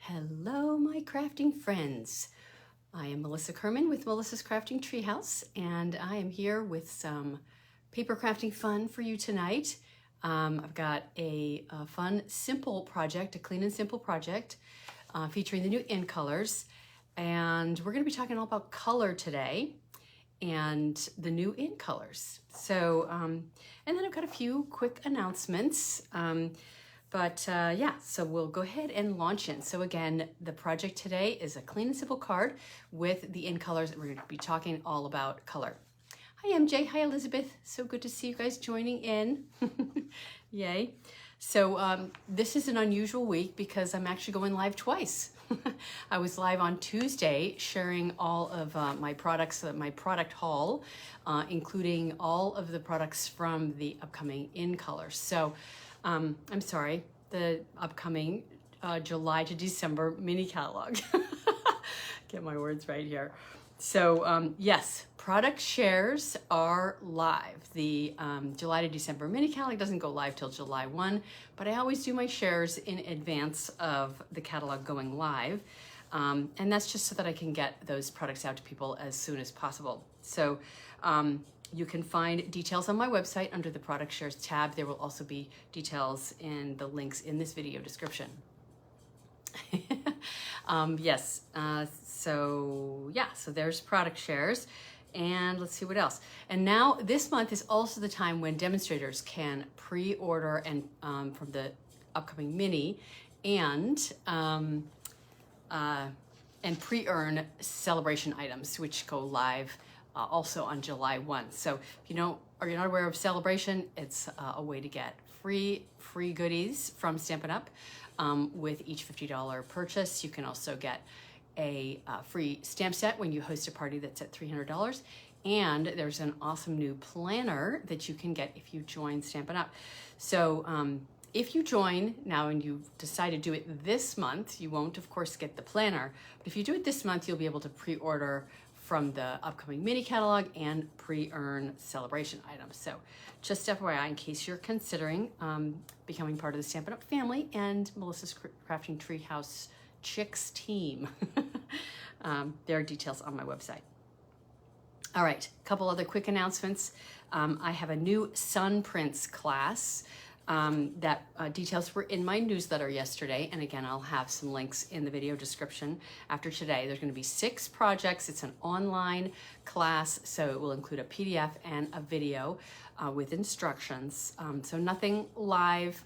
Hello, my crafting friends. I am Melissa Kerman with Melissa's Crafting Treehouse, and I am here with some paper crafting fun for you tonight. I've got a fun, simple project, a clean and simple project featuring the new in colors. And we're going to be talking all about color today and the new in colors. So, and then I've got a few quick announcements. Yeah, so we'll go ahead and launch in. So again, the project today is a clean and simple card with the in colors. We're going to be talking all about color. Hi MJ, hi Elizabeth. So good to see you guys joining in. Yay. So this is an unusual week because I'm actually going live twice. I was live on Tuesday sharing all of my products, my product haul, including all of the products from the upcoming in colors. So I'm sorry, the upcoming July to December mini catalog. Get my words right here. So yes, product shares are live. The July to December mini catalog doesn't go live till July 1, but I always do my shares in advance of the catalog going live. And that's just so that I can get those products out to people as soon as possible. So you can find details on my website under the product shares tab. There will also be details in the links in this video description. Yes, so there's product shares, and let's see what else. And now this month is also the time when demonstrators can pre-order and from the upcoming mini and pre-earn celebration items, which go live also on July 1. So if you're not aware of celebration, it's a way to get free goodies from Stampin' Up with each $50 purchase. You can also get a free stamp set when you host a party that's at $300. And there's an awesome new planner that you can get if you join Stampin' Up. So if you join now and you decide to do it this month, you won't, of course, get the planner. But if you do it this month, you'll be able to pre-order from the upcoming mini catalog and pre-earn celebration items. So just FYI, in case you're considering becoming part of the Stampin' Up family and Melissa's Crafting Treehouse Chicks team. There are details on my website. All right, a couple other quick announcements. I have a new Sun Prints class. That details were in my newsletter yesterday, and again, I'll have some links in the video description after today. There's going to be 6 projects. It's an online class, so it will include a PDF and a video with instructions. So nothing live,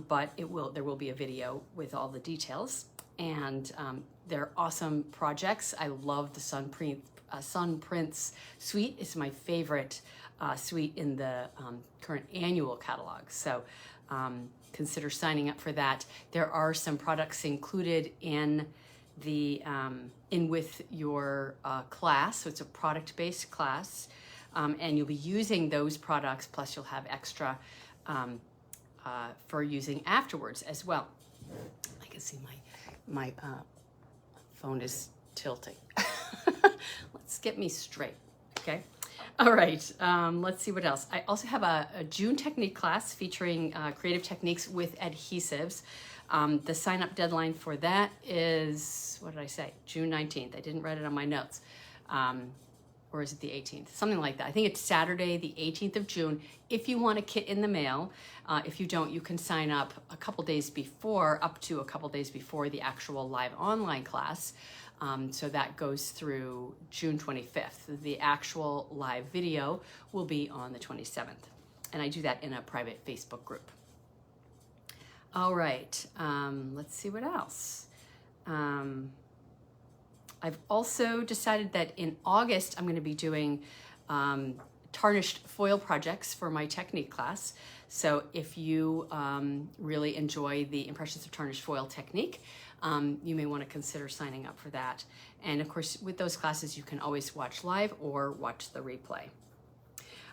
but there will be a video with all the details, and they're awesome projects. I love the Sun Prints suite. It's my favorite suite in the current annual catalog. So consider signing up for that. There are some products included in the with your class. So it's a product-based class, and you'll be using those products, plus you'll have extra for using afterwards as well. I can see my phone is tilting. Let's get me straight, okay? All right, let's see what else. I also have a June technique class featuring creative techniques with adhesives. The sign-up deadline for that is, what did I say? June 19th. I didn't write it on my notes. Or is it the 18th? Something like that. I think it's Saturday, the 18th of June. If you want a kit in the mail, if you don't, you can sign up up to a couple days before the actual live online class. So that goes through June 25th. The actual live video will be on the 27th. And I do that in a private Facebook group. All right, let's see what else. I've also decided that in August, I'm going to be doing tarnished foil projects for my technique class. So if you really enjoy the Impressions of Tarnished Foil technique, you may want to consider signing up for that. And of course, with those classes, you can always watch live or watch the replay.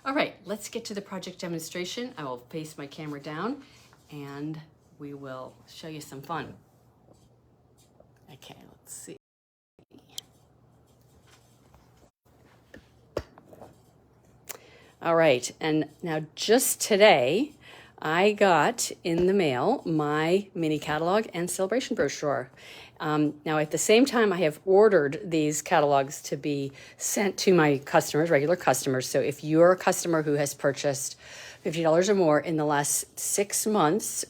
All right, let's get to the project demonstration. I will face my camera down and we will show you some fun. Okay, let's see. All right, and now just today, I got in the mail my mini catalog and celebration brochure. Now at the same time, I have ordered these catalogs to be sent to my customers, regular customers. So if you're a customer who has purchased $50 or more in the last 6 months,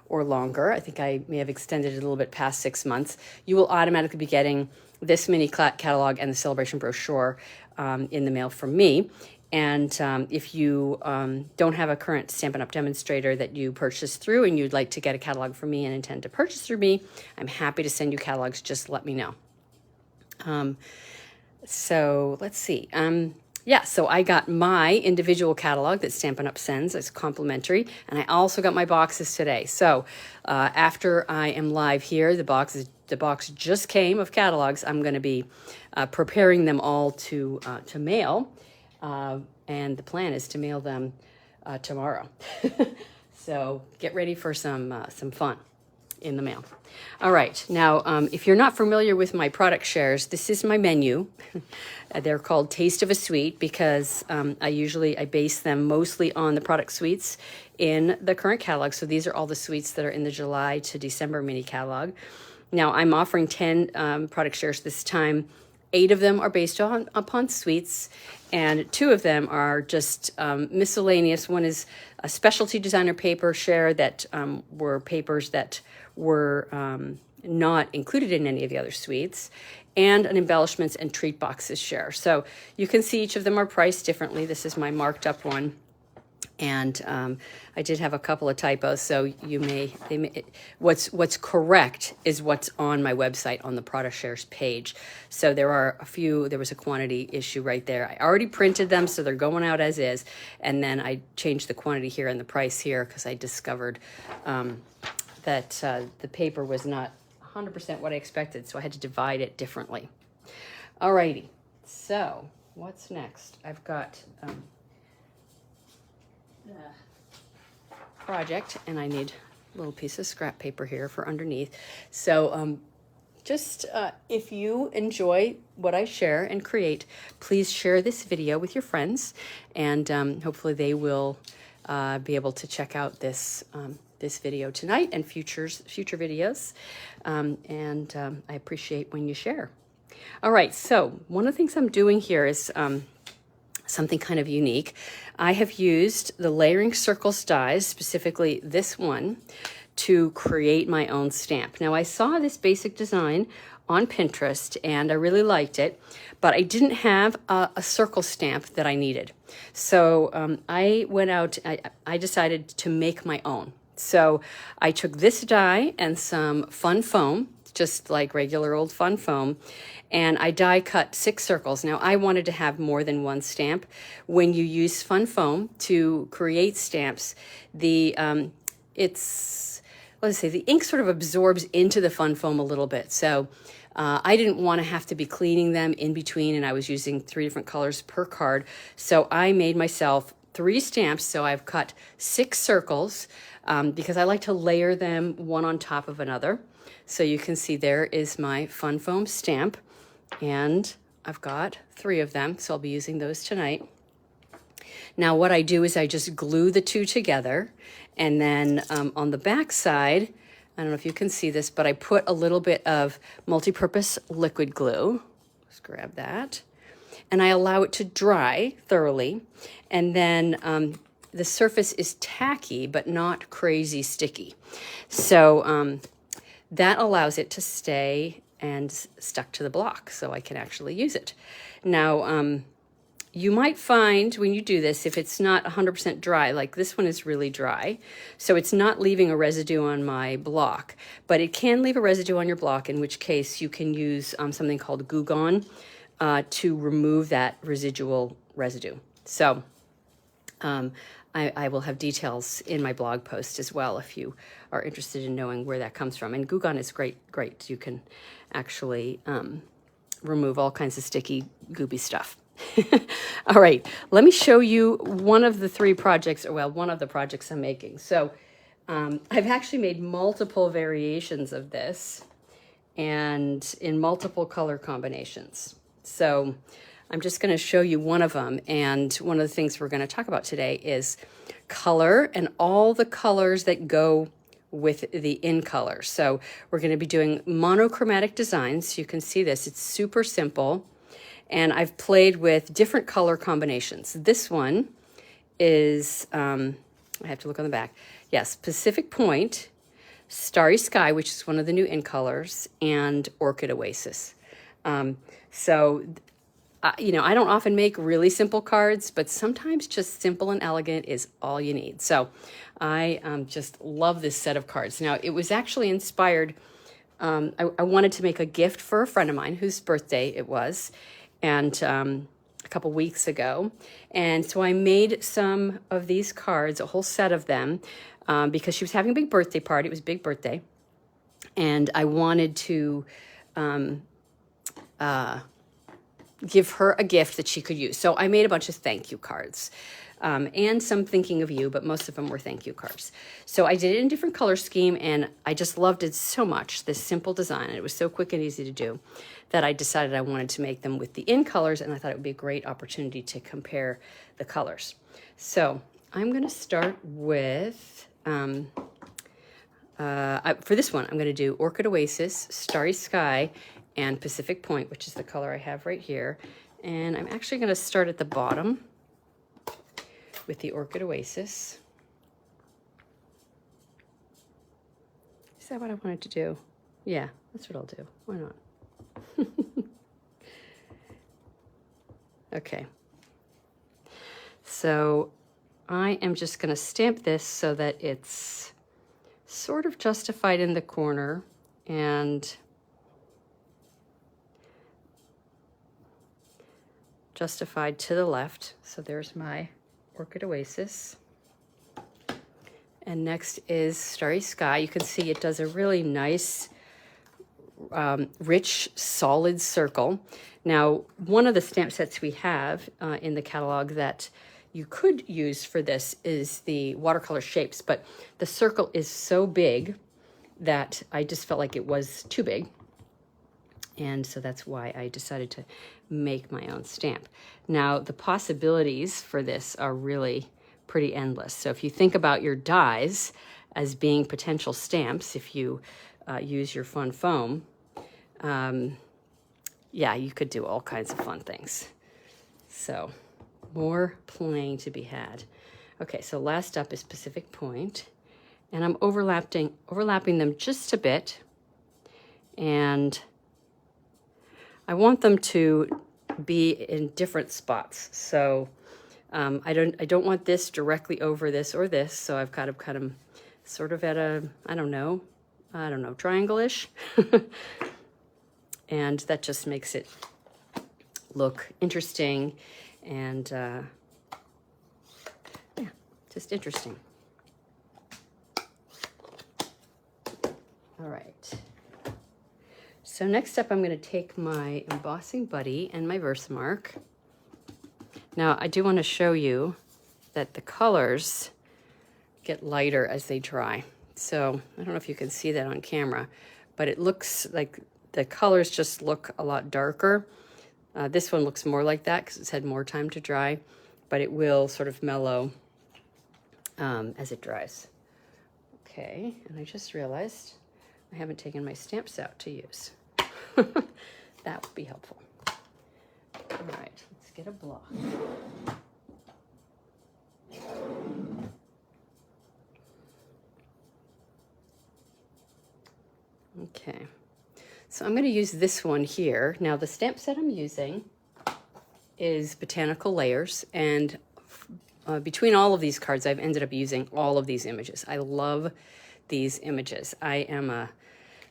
or longer, I think I may have extended it a little bit past 6 months, you will automatically be getting this mini catalog and the celebration brochure in the mail from me. And if you don't have a current Stampin' Up! Demonstrator that you purchased through and you'd like to get a catalog from me and intend to purchase through me, I'm happy to send you catalogs. Just let me know. So let's see. Yeah, so I got my individual catalog that Stampin' Up! Sends. It's complimentary. And I also got my boxes today. So after I am live here, the box just came of catalogs. I'm going to be preparing them all to mail. And the plan is to mail them tomorrow. So get ready for some fun in the mail. All right, now if you're not familiar with my product shares, this is my menu. They're called Taste of a Suite because I base them mostly on the product suites in the current catalog. So these are all the suites that are in the July to December mini catalog. Now I'm offering 10 product shares this time. 8 of them are based upon suites, and 2 of them are just miscellaneous. One is a specialty designer paper share that were papers that were not included in any of the other suites, and an embellishments and treat boxes share. So you can see each of them are priced differently. This is my marked up one. And I did have a couple of typos, so what's correct is what's on my website on the product shares page. So there was a quantity issue right there. I already printed them, so they're going out as is. And then I changed the quantity here and the price here because I discovered that the paper was not 100% what I expected, so I had to divide it differently. Alrighty, so what's next? I've got project, and I need a little piece of scrap paper here for underneath. So just if you enjoy what I share and create, please share this video with your friends, and hopefully they will be able to check out this video tonight and future videos. I appreciate when you share. All right, so one of the things I'm doing here is something kind of unique. I have used the layering circles dies, specifically this one, to create my own stamp. Now I saw this basic design on Pinterest and I really liked it, but I didn't have a circle stamp that I needed. So I went out, I decided to make my own. So I took this die and some fun foam, just like regular old fun foam, and I die cut 6 circles. Now I wanted to have more than one stamp. When you use fun foam to create stamps, the ink sort of absorbs into the fun foam a little bit. So I didn't want to have to be cleaning them in between, and I was using 3 different colors per card. So I made myself 3 stamps. So I've cut 6 circles because I like to layer them one on top of another. So you can see there is my fun foam stamp, and I've got 3 of them, so I'll be using those tonight. Now what I do is I just glue the 2 together, and then on the back side, I don't know if you can see this, but I put a little bit of multi-purpose liquid glue. Let's grab that. And I allow it to dry thoroughly, and then the surface is tacky but not crazy sticky. So that allows it to stay and stuck to the block so I can actually use it. Now, you might find when you do this, if it's not 100% dry, like this one is really dry, so it's not leaving a residue on my block, but it can leave a residue on your block, in which case you can use something called Goo Gone to remove that residual residue. So I will have details in my blog post as well if you are interested in knowing where that comes from. And Goo Gone is great. You can actually remove all kinds of sticky, gooby stuff. All right, let me show you one of the 3 projects, or well, one of the projects I'm making. So I've actually made multiple variations of this and in multiple color combinations. So I'm just going to show you one of them. And one of the things we're going to talk about today is color and all the colors that go with the in color. So we're going to be doing monochromatic designs. You can see this. It's super simple. And I've played with different color combinations. This one is, I have to look on the back. Yes, Pacific Point, Starry Sky, which is one of the new in colors, and Orchid Oasis. You know, I don't often make really simple cards, but sometimes just simple and elegant is all you need. So I just love this set of cards. Now, it was actually inspired, I wanted to make a gift for a friend of mine whose birthday it was, and a couple weeks ago. And so I made some of these cards, a whole set of them, because she was having a big birthday party. It was a big birthday. And I wanted to give her a gift that she could use. So I made a bunch of thank you cards and some thinking of you, but most of them were thank you cards. So I did it in a different color scheme, and I just loved it so much, this simple design. And it was so quick and easy to do that I decided I wanted to make them with the in colors, and I thought it would be a great opportunity to compare the colors. So I'm going to start with, for this one, I'm going to do Orchid Oasis, Starry Sky, and Pacific Point, which is the color I have right here. And I'm actually going to start at the bottom with the Orchid Oasis. Is that what I wanted to do? Yeah, that's what I'll do. Why not? Okay. So I am just going to stamp this so that it's sort of justified in the corner and justified to the left. So there's my Orchid Oasis. And next is Starry Sky. You can see it does a really nice, rich, solid circle. Now, one of the stamp sets we have in the catalog that you could use for this is the watercolor shapes, but the circle is so big that I just felt like it was too big. And so that's why I decided to make my own stamp. Now, the possibilities for this are really pretty endless. So if you think about your dies as being potential stamps, if you use your fun foam, yeah, you could do all kinds of fun things. So more playing to be had. Okay, so last up is Pacific Point, and I'm overlapping them just a bit, and I want them to be in different spots. So I don't want this directly over this or this, so I've got to cut them sort of at a, I don't know, triangle-ish. And that just makes it look interesting and, yeah, just interesting. All right. So next up, I'm going to take my embossing buddy and my Versamark. Now, I do want to show you that the colors get lighter as they dry. So I don't know if you can see that on camera, but it looks like the colors just look a lot darker. This one looks more like that because it's had more time to dry, but it will sort of mellow as it dries. Okay, and I just realized I haven't taken my stamps out to use. That would be helpful. All right, let's get a block. Okay, so I'm going to use this one here. Now, the stamp set I'm using is Botanical Layers, and between all of these cards, I've ended up using all of these images. I love these images. I am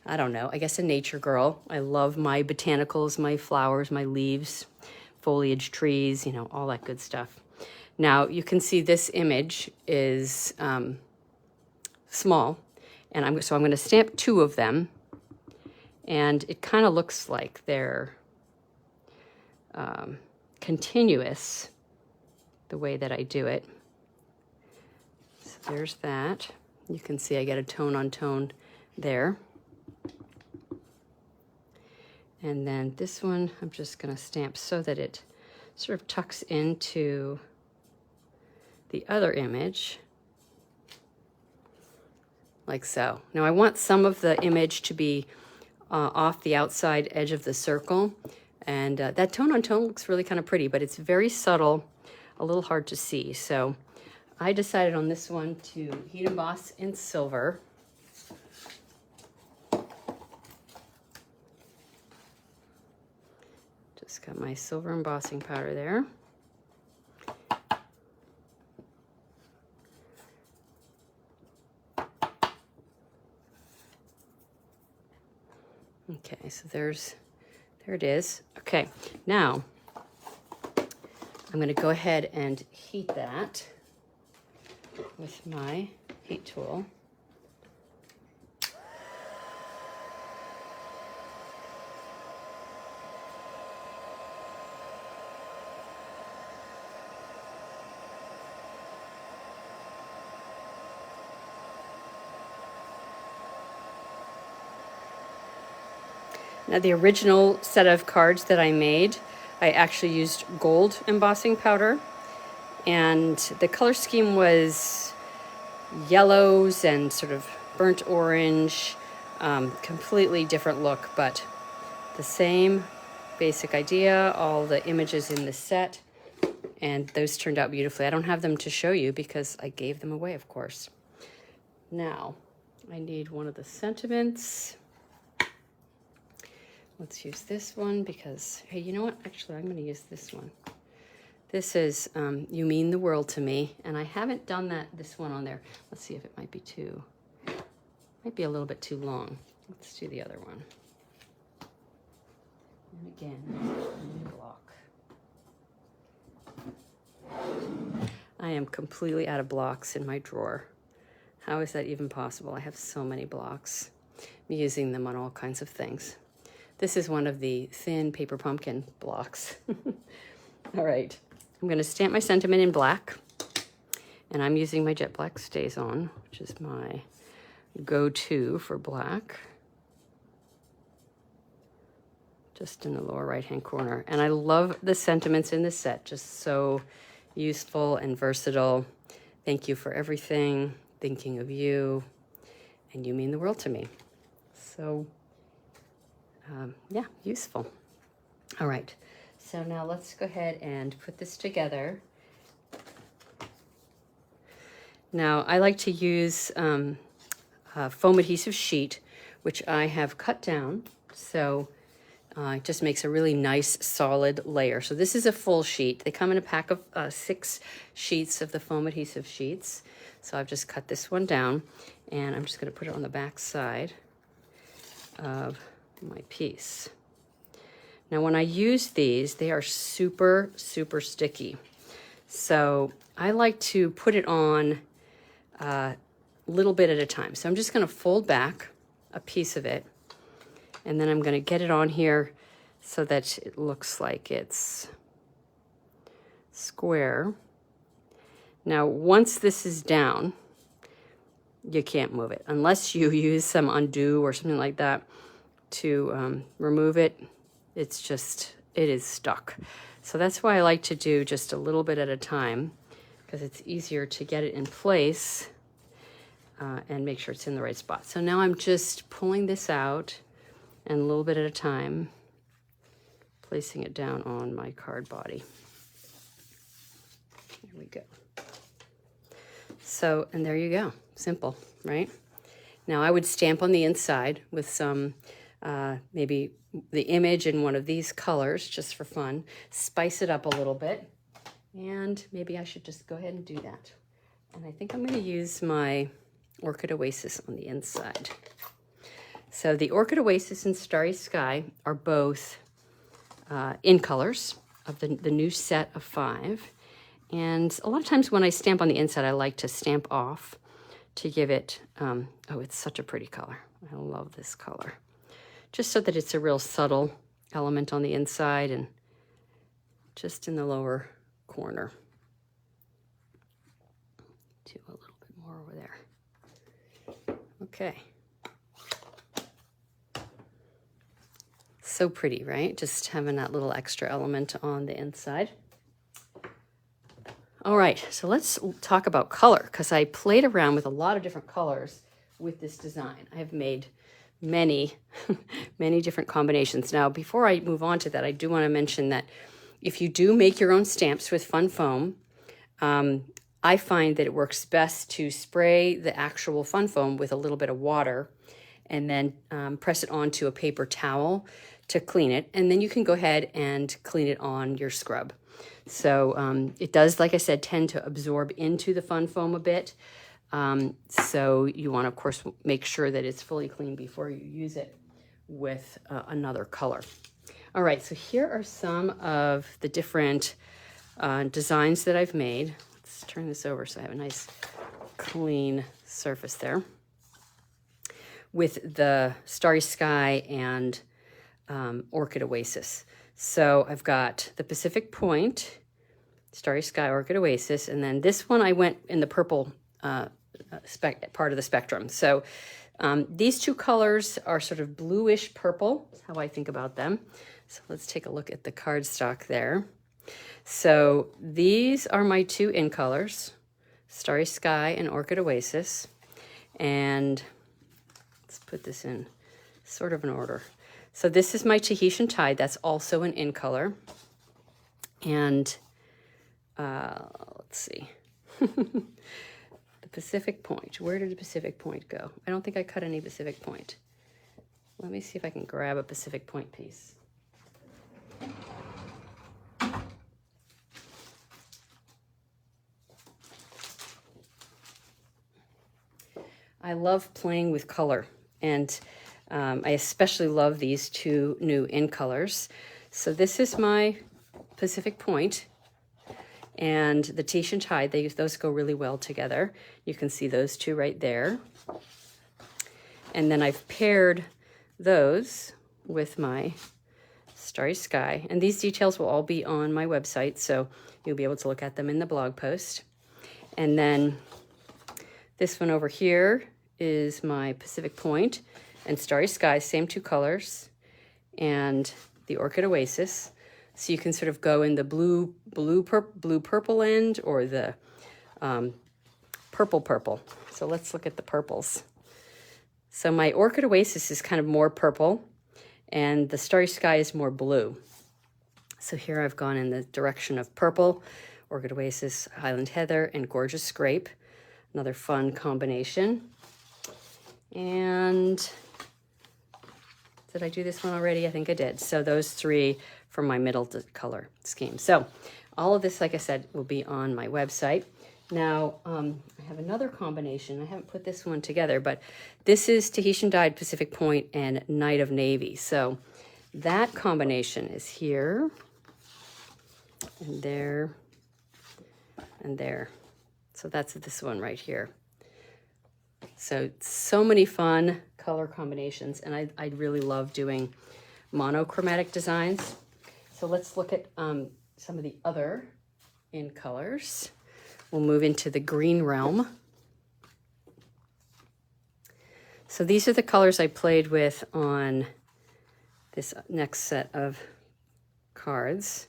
I don't know, I guess a nature girl. I love my botanicals, my flowers, my leaves, foliage, trees, you know, all that good stuff. Now, you can see this image is small, and so I'm going to stamp 2 of them, and it kind of looks like they're continuous the way that I do it. So there's that. You can see I get a tone on tone there. And then this one, I'm just going to stamp so that it sort of tucks into the other image, like so. Now I want some of the image to be off the outside edge of the circle, and that tone on tone looks really kind of pretty, but it's very subtle, a little hard to see. So I decided on this one to heat emboss in silver. Just got my silver embossing powder there. Okay, so there it is. Okay, now I'm going to go ahead and heat that with my heat tool. Now the original set of cards that I made, I actually used gold embossing powder, and the color scheme was yellows and sort of burnt orange, completely different look, but the same basic idea, all the images in the set, and those turned out beautifully. I don't have them to show you because I gave them away, of course. Now, I need one of the sentiments. Let's use this one because, hey, you know what? Actually, I'm going to use this one. This is You Mean the World to Me, and I haven't done this one on there. Let's see if it might be a little bit too long. Let's do the other one. And again, new block. I am completely out of blocks in my drawer. How is that even possible? I have so many blocks. I'm using them on all kinds of things. This is one of the thin paper pumpkin blocks. All right, I'm going to stamp my sentiment in black, and I'm using my jet black StazOn, which is my go-to for black, just in the lower right-hand corner. And I love the sentiments in this set, just so useful and versatile. Thank you for everything, thinking of you, and you mean the world to me. So yeah, useful. All right, so now let's go ahead and put this together. Now, I like to use foam adhesive sheet, which I have cut down, so it just makes a really nice solid layer. So this is a full sheet. They come in a pack of 6 sheets of the foam adhesive sheets. So I've just cut this one down, and I'm just going to put it on the back side of my piece. Now when I use these, they are super, super sticky. So I like to put it on a little bit at a time. So I'm just going to fold back a piece of it, and then I'm going to get it on here so that it looks like it's square. Now once this is down, you can't move it unless you use some undo or something like that to remove it. It is stuck. So that's why I like to do just a little bit at a time, because it's easier to get it in place and make sure it's in the right spot. So now I'm just pulling this out and a little bit at a time, placing it down on my card body. There we go. So, and there you go. Simple, right? Now I would stamp on the inside with some maybe the image in one of these colors, just for fun. Spice it up a little bit, and maybe I should just go ahead and do that. And I think I'm going to use my Orchid Oasis on the inside. So the Orchid Oasis and Starry Sky are both in colors of the new set of 5. And a lot of times when I stamp on the inside, I like to stamp off to give it, oh, it's such a pretty color. I love this color. Just so that it's a real subtle element on the inside and just in the lower corner. Do a little bit more over there. Okay. So pretty, right? Just having that little extra element on the inside. All right, so let's talk about color, because I played around with a lot of different colors with this design. I have made many, many different combinations. Now, before I move on to that, I do want to mention that if you do make your own stamps with fun foam, I find that it works best to spray the actual fun foam with a little bit of water and then press it onto a paper towel to clean it. And then you can go ahead and clean it on your scrub. So it does, like I said, tend to absorb into the fun foam a bit. So you want to, of course, make sure that it's fully clean before you use it with another color. All right, so here are some of the different designs that I've made. Let's turn this over so I have a nice clean surface there. With the Starry Sky and Orchid Oasis. So I've got the Pacific Point, Starry Sky, Orchid Oasis, and then this one I went in the purple part of the spectrum. So these two colors are sort of bluish purple, is how I think about them. So let's take a look at the cardstock there. So these are my two in colors, Starry Sky and Orchid Oasis. And let's put this in sort of an order. So this is my Tahitian Tide. That's also an in color. And let's see. The Pacific Point. Where did the Pacific Point go? I don't think I cut any Pacific Point. Let me see if I can grab a Pacific Point piece. I love playing with color, and I especially love these two new in colors. So this is my Pacific Point and the Tahitian Tide. Those go really well together. You can see those two right there. And then I've paired those with my Starry Sky. And these details will all be on my website, so you'll be able to look at them in the blog post. And then this one over here is my Pacific Point and Starry Sky, same two colors, and the Orchid Oasis. So you can sort of go in the blue purple end or the purple. So let's look at the purples. So my Orchid Oasis is kind of more purple, and the Starry Sky is more blue. So here I've gone in the direction of purple, Orchid Oasis, Highland Heather, and Gorgeous Scrape. Another fun combination. And did I do this one already? I think I did. So those three from my middle color scheme. So all of this, like I said, will be on my website. Now, I have another combination. I haven't put this one together, but this is Tahitian Dyed Pacific Point and Night of Navy. So that combination is here and there and there. So that's this one right here. So many fun color combinations, and I really love doing monochromatic designs. So let's look at some of the other in colors. We'll move into the green realm. So these are the colors I played with on this next set of cards.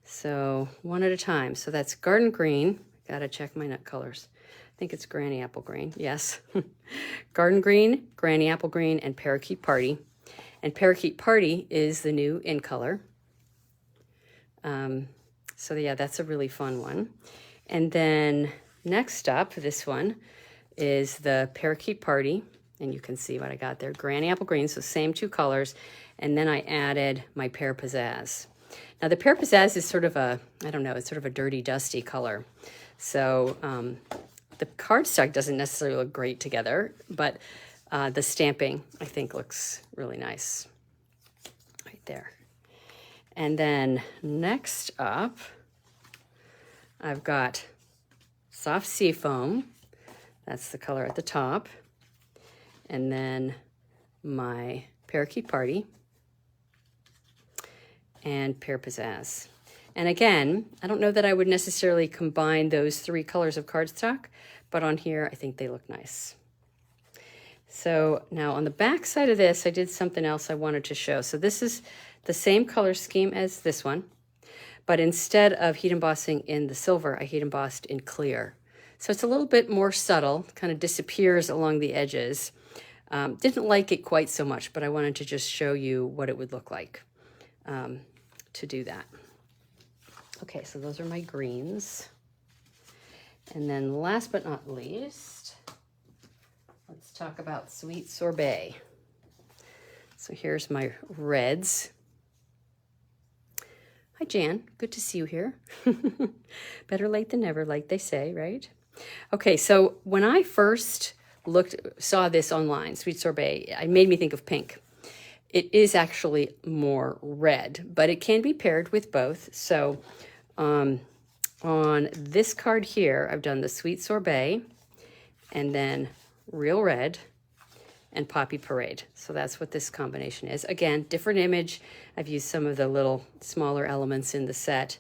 So one at a time. So that's Garden Green. Gotta check my nut colors. I think it's Granny Apple Green. Yes. Garden Green, Granny Apple Green, and Parakeet Party. And Parakeet Party is the new in color. So yeah, that's a really fun one. And then next up, this one is the Parakeet Party. And you can see what I got there. Granny Apple Green, so same two colors. And then I added my Pear Pizzazz. Now the Pear Pizzazz is sort of a, I don't know, it's sort of a dirty, dusty color. So the cardstock doesn't necessarily look great together, but the stamping, I think, looks really nice right there. And then next up, I've got Soft Seafoam. That's the color at the top. And then my Parakeet Party and Pear Pizzazz. And again, I don't know that I would necessarily combine those three colors of cardstock, but on here, I think they look nice. So now on the back side of this, I did something else I wanted to show. So this is the same color scheme as this one, but instead of heat embossing in the silver, I heat embossed in clear. So it's a little bit more subtle, kind of disappears along the edges. Didn't like it quite so much, but I wanted to just show you what it would look like to do that. Okay, so those are my greens. And then last but not least, let's talk about Sweet Sorbet. So here's my reds. Hi, Jan. Good to see you here. Better late than never, like they say, right? Okay, so when I first saw this online, Sweet Sorbet, it made me think of pink. It is actually more red, but it can be paired with both. So on this card here, I've done the Sweet Sorbet and then Real Red and Poppy Parade. So that's what this combination is. Again, different image. I've used some of the little smaller elements in the set,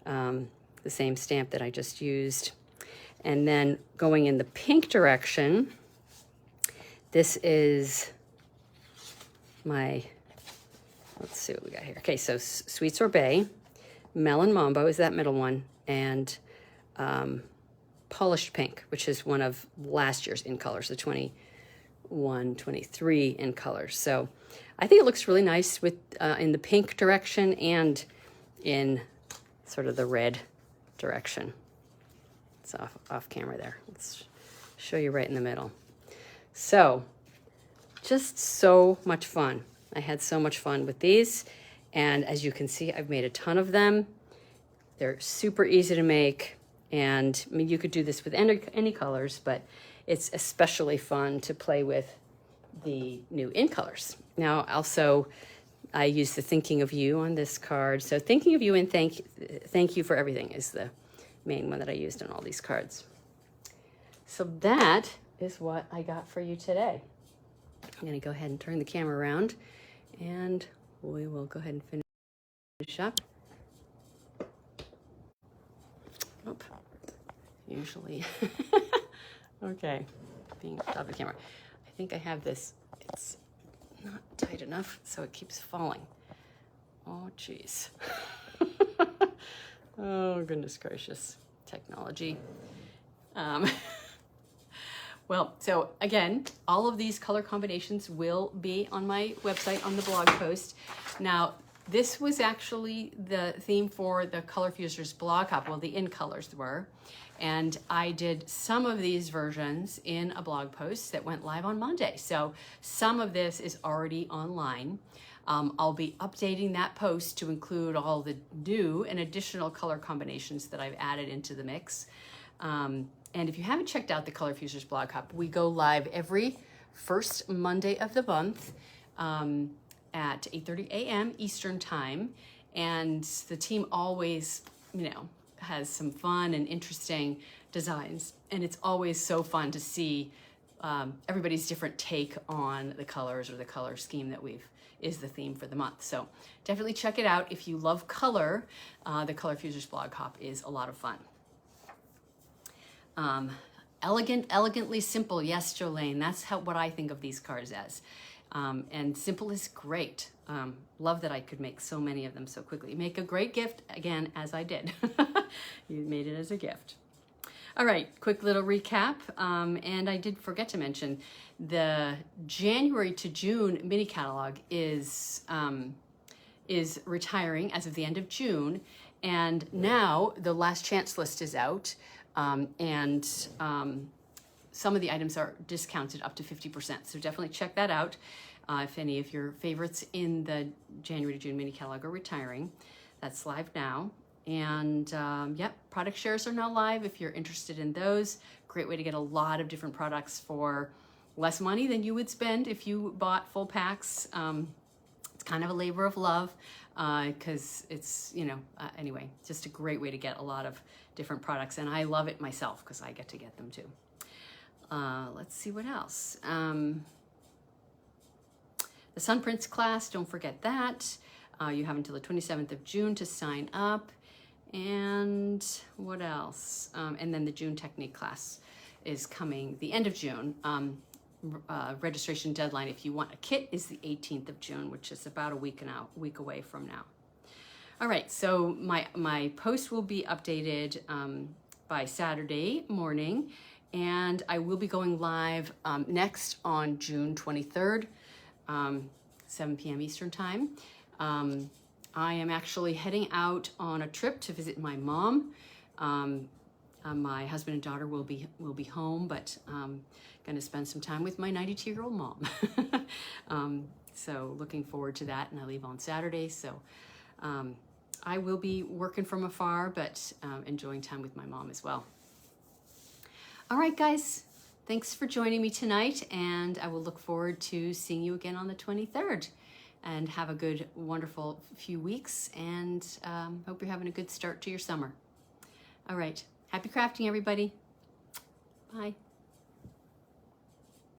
the same stamp that I just used. And then going in the pink direction, this is my, let's see what we got here. Okay, so Sweet Sorbet, Melon Mambo is that middle one, and Polished Pink, which is one of last year's in colors, the 21, 23 in colors. So I think it looks really nice with in the pink direction and in sort of the red direction. It's off camera there. Let's show you right in the middle. So just so much fun. I had so much fun with these. And as you can see, I've made a ton of them. They're super easy to make. And I mean, you could do this with any colors, but it's especially fun to play with the new in colors. Now, also, I use the Thinking of You on this card. So Thinking of You and Thank You for Everything is the main one that I used on all these cards. So that is what I got for you today. I'm going to go ahead and turn the camera around and we will go ahead and finish up. Oop. Usually. Okay. Being off the camera. I think I have this. It's not tight enough, so it keeps falling. Oh, geez. Oh, goodness gracious. Technology. Well, so again, all of these color combinations will be on my website on the blog post. Now, this was actually the theme for the Color Fusers blog hop. Well, the in colors were. And I did some of these versions in a blog post that went live on Monday. So some of this is already online. I'll be updating that post to include all the new and additional color combinations that I've added into the mix. And if you haven't checked out the Color Fusers blog hop, we go live every first Monday of the month at 8:30 a.m. Eastern time. And the team always, has some fun and interesting designs. And it's always so fun to see everybody's different take on the colors or the color scheme that is the theme for the month. So definitely check it out. If you love color, the Color Fusers blog hop is a lot of fun. Elegant, elegantly simple. Yes, Jolene, that's what I think of these cards as. And simple is great. Love that I could make so many of them so quickly. Make a great gift, again, as I did. You made it as a gift. All right, quick little recap. And I did forget to mention the January to June mini catalog is retiring as of the end of June. And now the last chance list is out. Some of the items are discounted up to 50%. So definitely check that out if any of your favorites in the January to June mini catalog are retiring. That's live now. And yep, product shares are now live if you're interested in those. Great way to get a lot of different products for less money than you would spend if you bought full packs. It's kind of a labor of love because it's, anyway, just a great way to get a lot of different products. And I love it myself because I get to get them too. Let's see what else. The Sun Prints class, don't forget that. You have until the 27th of June to sign up. And what else? And then the June Technique class is coming the end of June. Registration deadline, if you want a kit, is the 18th of June, which is about a week away from now. All right, so my post will be updated by Saturday morning, and I will be going live next on June 23rd, 7 p.m. Eastern Time. I am actually heading out on a trip to visit my mom. My husband and daughter will be home, but going to spend some time with my 92-year-old mom. So looking forward to that, and I leave on Saturday. So I will be working from afar, but enjoying time with my mom as well. All right, guys, thanks for joining me tonight, and I will look forward to seeing you again on the 23rd. And have a good, wonderful few weeks, and hope you're having a good start to your summer. All right, happy crafting, everybody. Bye.